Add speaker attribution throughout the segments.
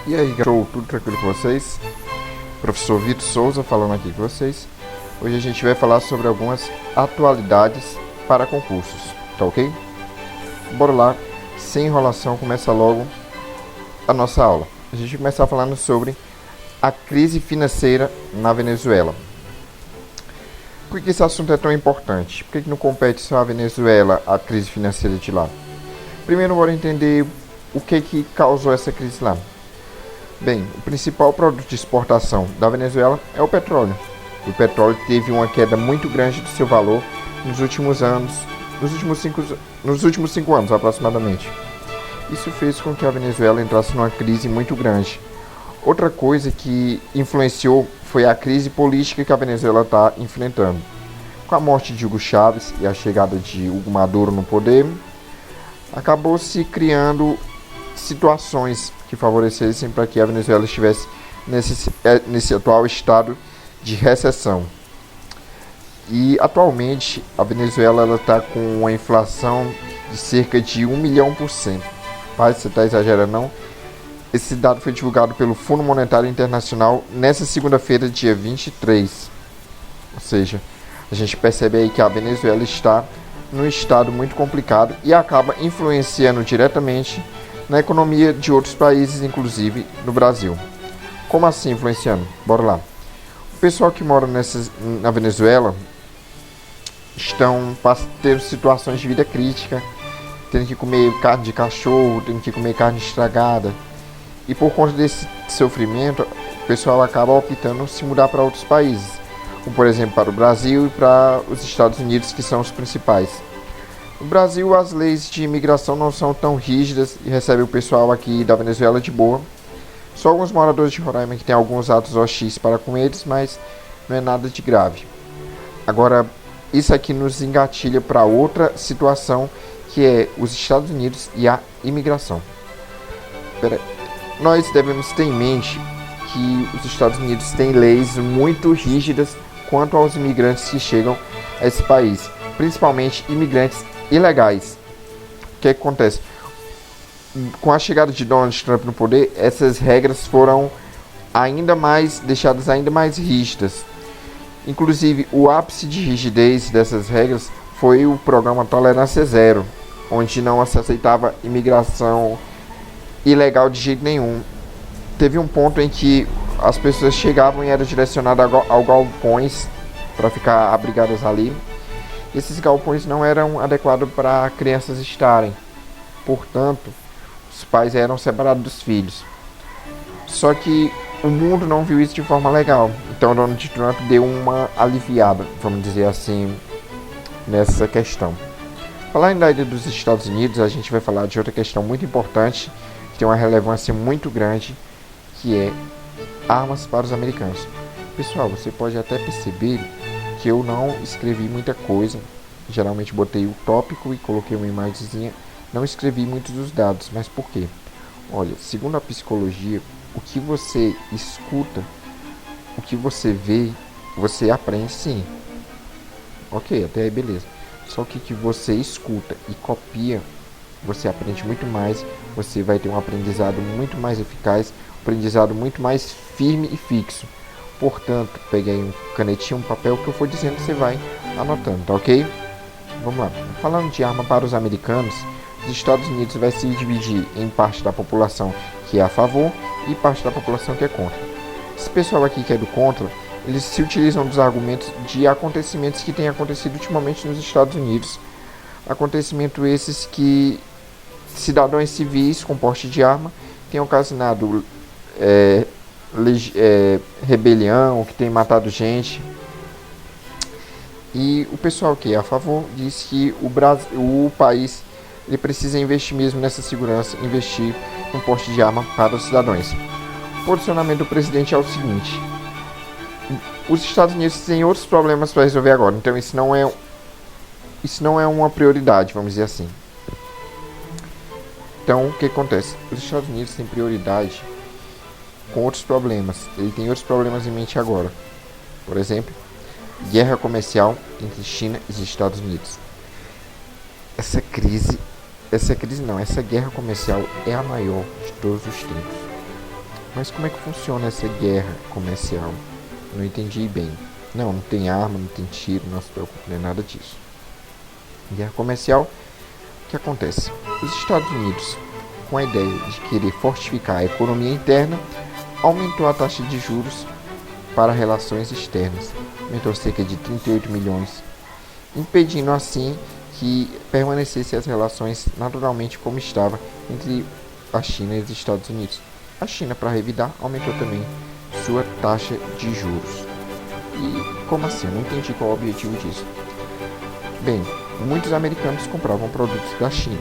Speaker 1: E aí, show, tudo tranquilo com vocês? Professor Vitor Souza falando aqui com vocês. Hoje a gente vai falar sobre algumas atualidades para concursos, tá ok? Bora lá, sem enrolação, começa logo a nossa aula. A gente vai começar falando sobre a crise financeira na Venezuela. Por que esse assunto é tão importante? Por que não compete só a Venezuela, a crise financeira de lá? Primeiro, bora entender o que causou essa crise lá. Bem, o principal produto de exportação da Venezuela é o petróleo. O petróleo teve uma queda muito grande do seu valor nos últimos cinco anos aproximadamente. Isso fez com que a Venezuela entrasse numa crise muito grande. Outra coisa que influenciou foi a crise política que a Venezuela está enfrentando. Com a morte de Hugo Chávez e a chegada de Hugo Maduro no poder, acabou se criando situações que favorecessem para que a Venezuela estivesse nesse atual estado de recessão. E atualmente a Venezuela está com uma inflação de cerca de 1 milhão%. Pai, você está exagerando não? Esse dado foi divulgado pelo Fundo Monetário Internacional nessa segunda-feira, dia 23. Ou seja, a gente percebe aí que a Venezuela está num estado muito complicado e acaba influenciando diretamente na economia de outros países, inclusive no Brasil. Como assim influenciando? Bora lá. O pessoal que mora na Venezuela estão tendo situações de vida crítica, tendo que comer carne de cachorro, tendo que comer carne estragada. E por conta desse sofrimento, o pessoal acaba optando se mudar para outros países, como por exemplo para o Brasil e para os Estados Unidos, que são os principais. No Brasil, as leis de imigração não são tão rígidas e recebe o pessoal aqui da Venezuela de boa. Só alguns moradores de Roraima que têm alguns atos hostis para com eles, mas não é nada de grave. Agora, isso aqui nos engatilha para outra situação, que é os Estados Unidos e a imigração. Nós devemos ter em mente que os Estados Unidos têm leis muito rígidas quanto aos imigrantes que chegam a esse país, principalmente imigrantes ilegais. O que acontece? Com a chegada de Donald Trump no poder, essas regras foram deixadas ainda mais rígidas. Inclusive, o ápice de rigidez dessas regras foi o programa Tolerância Zero, onde não se aceitava imigração ilegal de jeito nenhum. Teve um ponto em que as pessoas chegavam e eram direcionadas a galpões para ficar abrigadas ali. Esses galpões não eram adequados para crianças estarem. Portanto, os pais eram separados dos filhos. Só que o mundo não viu isso de forma legal. Então Donald Trump deu uma aliviada, vamos dizer assim, nessa questão. Falando ainda dos Estados Unidos, a gente vai falar de outra questão muito importante, que tem uma relevância muito grande, que é armas para os americanos. Pessoal, você pode até perceber que eu não escrevi muita coisa. Geralmente botei o tópico e coloquei uma imagenzinha. Não escrevi muitos dos dados, mas por quê? Olha, segundo a psicologia, o que você escuta, o que você vê, você aprende sim. Ok, até aí beleza. Só que o que você escuta e copia, você aprende muito mais, você vai ter um aprendizado muito mais eficaz, um aprendizado muito mais firme e fixo. Portanto, pegue aí um canetinho, um papel, que eu for dizendo, você vai anotando, tá ok? Vamos lá. Falando de arma para os americanos, os Estados Unidos vai se dividir em parte da população que é a favor e parte da população que é contra. Esse pessoal aqui que é do contra, eles se utilizam dos argumentos de acontecimentos que têm acontecido ultimamente nos Estados Unidos. Acontecimentos esses que cidadãos civis com porte de arma têm ocasionado rebelião, que tem matado gente. E o pessoal que é a favor diz que o país ele precisa investir mesmo nessa segurança, investir no porte de arma para os cidadãos. O posicionamento do presidente é o seguinte: os Estados Unidos têm outros problemas para resolver agora, então isso não é uma prioridade, vamos dizer assim. Então, o que acontece? Os Estados Unidos têm prioridade com outros problemas. Ele tem outros problemas em mente agora. Por exemplo, guerra comercial entre China e os Estados Unidos. Essa guerra comercial é a maior de todos os tempos. Mas como é que funciona essa guerra comercial? Não entendi bem. Não, não tem arma, não tem tiro, não se preocupe, nem nada disso. Guerra comercial, o que acontece? Os Estados Unidos, com a ideia de querer fortificar a economia interna, aumentou a taxa de juros para relações externas, aumentou cerca de 38 milhões, impedindo assim que permanecessem as relações naturalmente como estava entre a China e os Estados Unidos. A China, para revidar, aumentou também sua taxa de juros. E como assim? Eu não entendi qual é o objetivo disso. Bem, muitos americanos compravam produtos da China.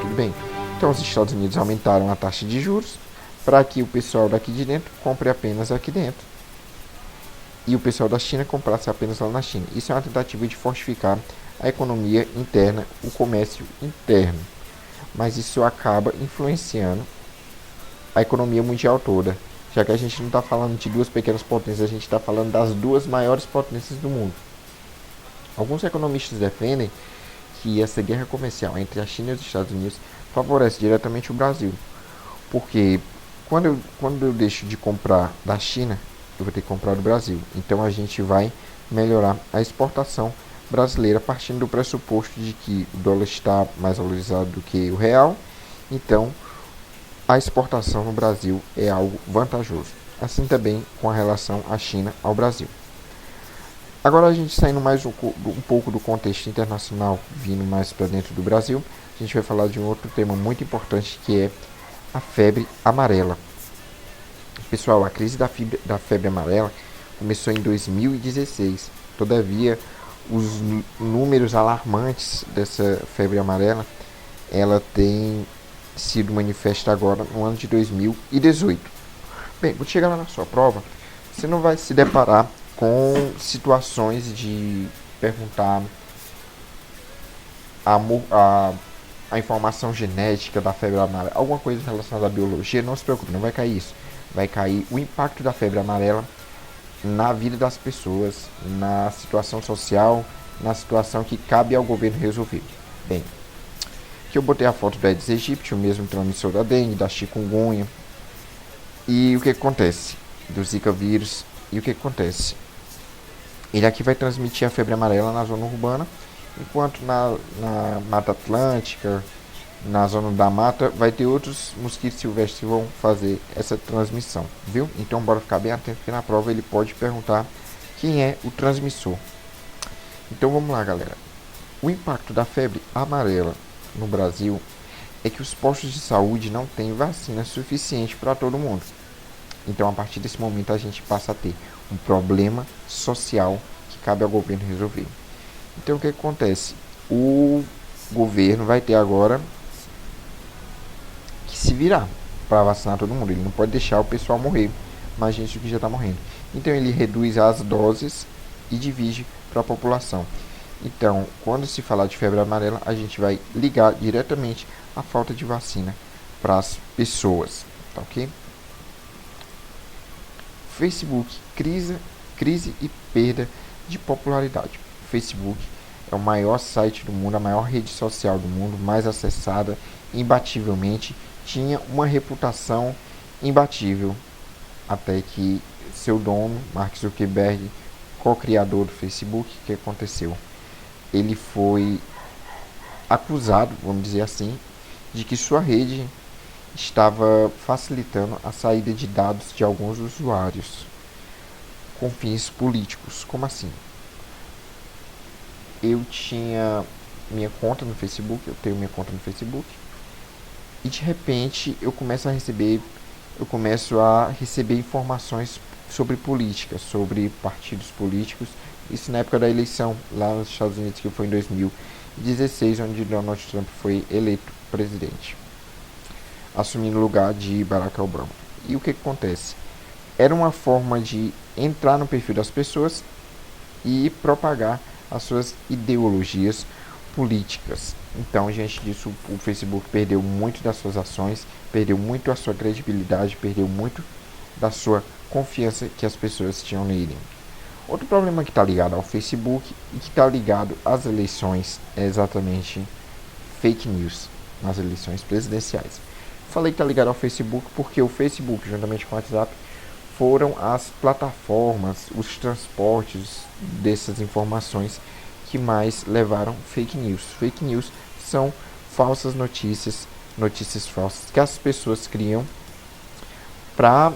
Speaker 1: Tudo bem. Então os Estados Unidos aumentaram a taxa de juros para que o pessoal daqui de dentro compre apenas aqui dentro. E o pessoal da China comprasse apenas lá na China. Isso é uma tentativa de fortificar a economia interna, o comércio interno. Mas isso acaba influenciando a economia mundial toda, já que a gente não está falando de duas pequenas potências, a gente está falando das duas maiores potências do mundo. Alguns economistas defendem que essa guerra comercial entre a China e os Estados Unidos favorece diretamente o Brasil, porque quando eu deixo de comprar da China, eu vou ter que comprar do Brasil. Então a gente vai melhorar a exportação brasileira partindo do pressuposto de que o dólar está mais valorizado do que o real. Então a exportação no Brasil é algo vantajoso. Assim também com a relação à China ao Brasil. Agora a gente saindo mais um pouco do contexto internacional, vindo mais para dentro do Brasil, a gente vai falar de um outro tema muito importante que é a febre amarela. Pessoal, a crise da febre amarela começou em 2016. Todavia, os números alarmantes dessa febre amarela, ela tem sido manifesta agora no ano de 2018. Bem, quando chegar lá na sua prova, você não vai se deparar com situações de perguntar a informação genética da febre amarela, alguma coisa relacionada à biologia. Não se preocupe, não vai cair isso. Vai cair o impacto da febre amarela na vida das pessoas, na situação social, na situação que cabe ao governo resolver. Bem, aqui eu botei a foto do Aedes aegypti, o mesmo transmissor da dengue, da chikungunya. E o que acontece? Do Zika vírus. E o que acontece? Ele aqui vai transmitir a febre amarela na zona urbana, enquanto na Mata Atlântica, na zona da mata, vai ter outros mosquitos silvestres que vão fazer essa transmissão, viu? Então bora ficar bem atento, porque na prova ele pode perguntar quem é o transmissor. Então vamos lá, galera. O impacto da febre amarela no Brasil é que os postos de saúde não têm vacina suficiente para todo mundo. Então a partir desse momento a gente passa a ter um problema social que cabe ao governo resolver. Então o que acontece? O governo vai ter agora que se virar para vacinar todo mundo. Ele não pode deixar o pessoal morrer, mas gente que já está morrendo. Então ele reduz as doses e divide para a população. Então, quando se falar de febre amarela, a gente vai ligar diretamente a falta de vacina para as pessoas, tá ok? Facebook, crise e perda de popularidade. O Facebook é o maior site do mundo, a maior rede social do mundo, mais acessada, imbativelmente, tinha uma reputação imbatível, até que seu dono, Mark Zuckerberg, co-criador do Facebook, o que aconteceu? Ele foi acusado, vamos dizer assim, de que sua rede estava facilitando a saída de dados de alguns usuários com fins políticos. Como assim? Eu tinha minha conta no Facebook, eu tenho minha conta no Facebook, e de repente eu começo a receber informações sobre política, sobre partidos políticos. Isso na época da eleição lá nos Estados Unidos, que foi em 2016, onde Donald Trump foi eleito presidente, assumindo o lugar de Barack Obama. E o que acontece? Era uma forma de entrar no perfil das pessoas e propagar as suas ideologias políticas. Então, diante disso, o Facebook perdeu muito das suas ações, perdeu muito a sua credibilidade, perdeu muito da sua confiança que as pessoas tinham nele. Outro problema que está ligado ao Facebook e que está ligado às eleições é exatamente fake news nas eleições presidenciais. Falei que tá ligado ao Facebook porque o Facebook, juntamente com o WhatsApp, foram as plataformas, os transportes dessas informações que mais levaram fake news. Fake news são falsas notícias, notícias falsas que as pessoas criam para,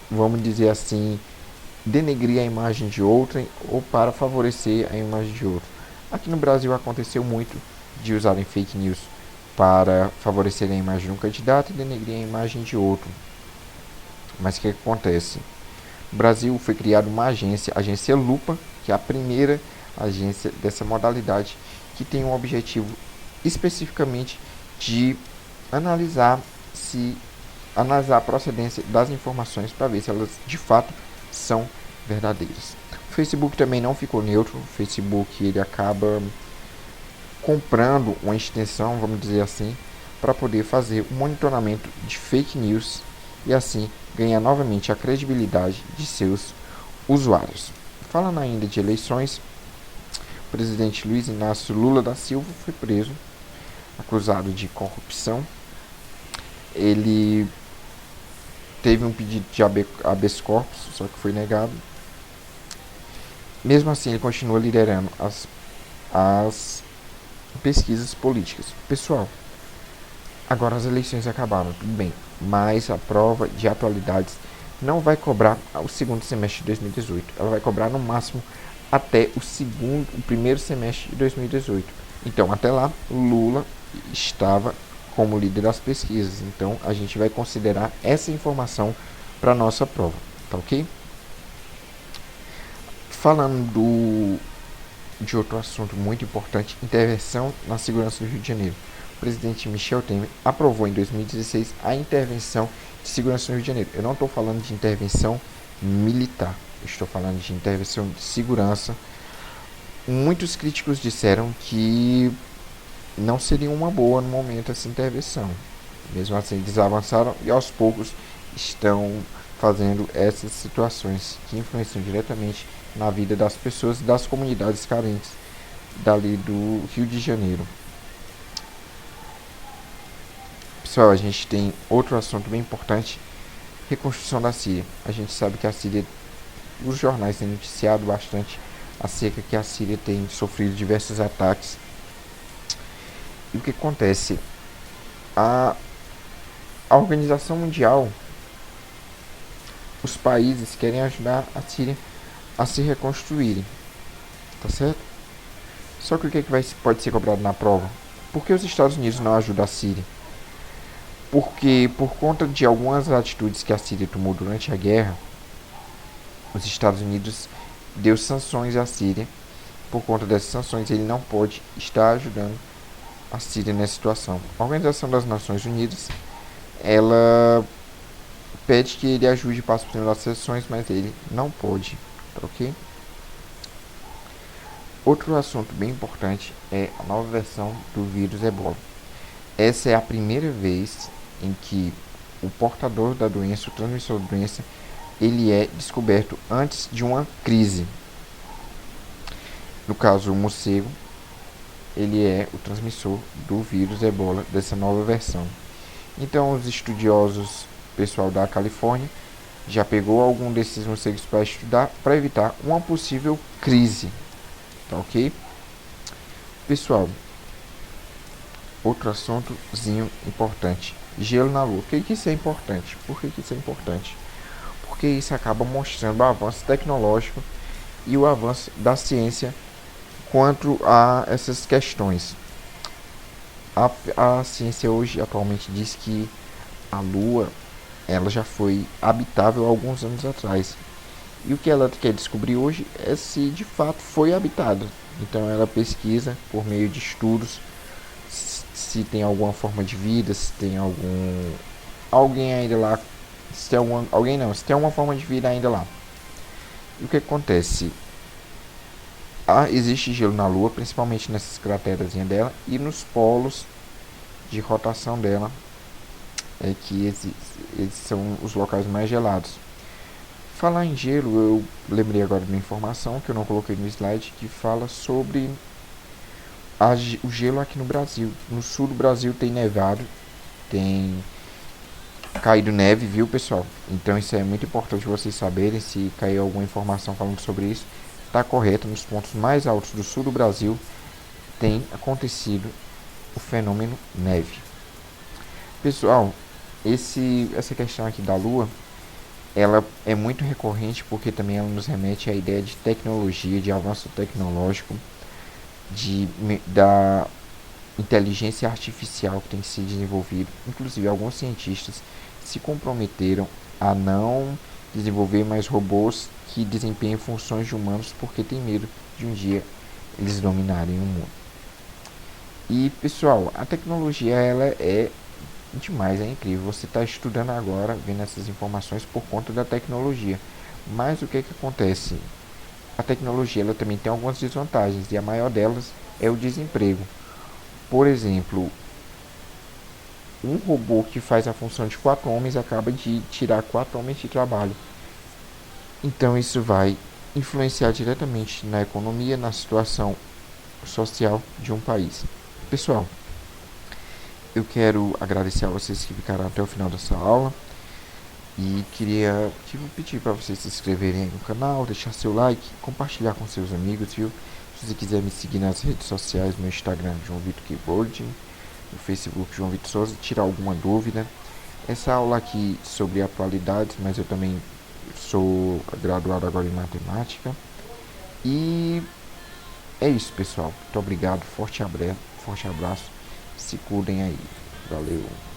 Speaker 1: vamos dizer assim, denegrir a imagem de outrem ou para favorecer a imagem de outro. Aqui no Brasil aconteceu muito de usarem fake news para favorecer a imagem de um candidato e denegrir a imagem de outro. Mas o que acontece? No Brasil foi criada uma agência, a agência Lupa, que é a primeira agência dessa modalidade, que tem um objetivo especificamente de analisar a procedência das informações para ver se elas de fato são verdadeiras. O Facebook também não ficou neutro. O Facebook ele acaba comprando uma extensão, vamos dizer assim, para poder fazer um monitoramento de fake news e assim ganhar novamente a credibilidade de seus usuários. Falando ainda de eleições, o presidente Luiz Inácio Lula da Silva foi preso, acusado de corrupção. Ele teve um pedido de habeas corpus, só que foi negado. Mesmo assim, ele continua liderando as pesquisas políticas. Pessoal, agora as eleições acabaram, tudo bem, mas a prova de atualidades não vai cobrar o segundo semestre de 2018. Ela vai cobrar no máximo até o primeiro semestre de 2018. Então, até lá, Lula estava como líder das pesquisas. Então, a gente vai considerar essa informação para nossa prova, tá ok? Falando de outro assunto muito importante, intervenção na segurança do Rio de Janeiro. O presidente Michel Temer aprovou em 2016 a intervenção de segurança no Rio de Janeiro. Eu não estou falando de intervenção militar, eu estou falando de intervenção de segurança. Muitos críticos disseram que não seria uma boa no momento essa intervenção. Mesmo assim, eles avançaram e aos poucos estão fazendo essas situações que influenciam diretamente na vida das pessoas e das comunidades carentes dali do Rio de Janeiro. Pessoal, a gente tem outro assunto bem importante, reconstrução da Síria. A gente sabe que a Síria, os jornais têm noticiado bastante acerca que a Síria tem sofrido diversos ataques. E o que acontece? A Organização Mundial, os países querem ajudar a Síria a se reconstruírem, tá certo? Só que o que pode ser cobrado na prova? Por que os Estados Unidos não ajudam a Síria? Porque por conta de algumas atitudes que a Síria tomou durante a guerra, os Estados Unidos deu sanções à Síria. Por conta dessas sanções, ele não pode estar ajudando a Síria nessa situação. A Organização das Nações Unidas, ela pede que ele ajude e passe por cima das sanções, mas ele não pode, tá ok? Outro assunto bem importante é a nova versão do vírus Ebola. Essa é a primeira vez em que o portador da doença, o transmissor da doença, ele é descoberto antes de uma crise. No caso, o morcego, ele é o transmissor do vírus Ebola, dessa nova versão. Então, os estudiosos, pessoal da Califórnia, já pegou algum desses morcegos para estudar, para evitar uma possível crise, tá ok? Pessoal, outro assuntozinho importante, gelo na Lua. Por que isso é importante? Por que isso é importante? Porque isso acaba mostrando o avanço tecnológico e o avanço da ciência quanto a essas questões. A ciência hoje atualmente diz que a Lua ela já foi habitável há alguns anos atrás. E o que ela quer descobrir hoje é se de fato foi habitada. Então ela pesquisa por meio de estudos se tem alguma forma de vida, se tem alguém ainda lá, se tem alguma forma de vida ainda lá. E o que acontece? Existe gelo na Lua, principalmente nessas crateras dela e nos polos de rotação dela, que esses são os locais mais gelados. Falar em gelo, eu lembrei agora de uma informação que eu não coloquei no slide, que fala sobre o gelo aqui no Brasil. No sul do Brasil tem nevado, tem caído neve, viu, pessoal? Então isso é muito importante vocês saberem. Se cair alguma informação falando sobre isso, está correto. Nos pontos mais altos do sul do Brasil tem acontecido o fenômeno neve. Pessoal, essa questão aqui da Lua, ela é muito recorrente porque também ela nos remete à ideia de tecnologia, de avanço tecnológico, da inteligência artificial que tem que ser desenvolvido. Inclusive, alguns cientistas se comprometeram a não desenvolver mais robôs que desempenhem funções de humanos porque tem medo de um dia eles dominarem o mundo. E pessoal, a tecnologia ela é demais, é incrível. Você está estudando agora, vendo essas informações por conta da tecnologia. Mas o que acontece? A tecnologia ela também tem algumas desvantagens e a maior delas é o desemprego. Por exemplo, um robô que faz a função de 4 homens acaba de tirar 4 homens de trabalho. Então isso vai influenciar diretamente na economia, na situação social de um país. Pessoal, eu quero agradecer a vocês que ficaram até o final dessa aula e queria pedir para vocês se inscreverem aí no canal, deixar seu like, compartilhar com seus amigos, viu? Se você quiser me seguir nas redes sociais, no Instagram João Vitor Keyboard, no Facebook João Vitor Souza, tirar alguma dúvida. Essa aula aqui sobre atualidades, mas eu também sou graduado agora em matemática. E é isso, pessoal. Muito obrigado, forte abraço. Se cuidem aí. Valeu.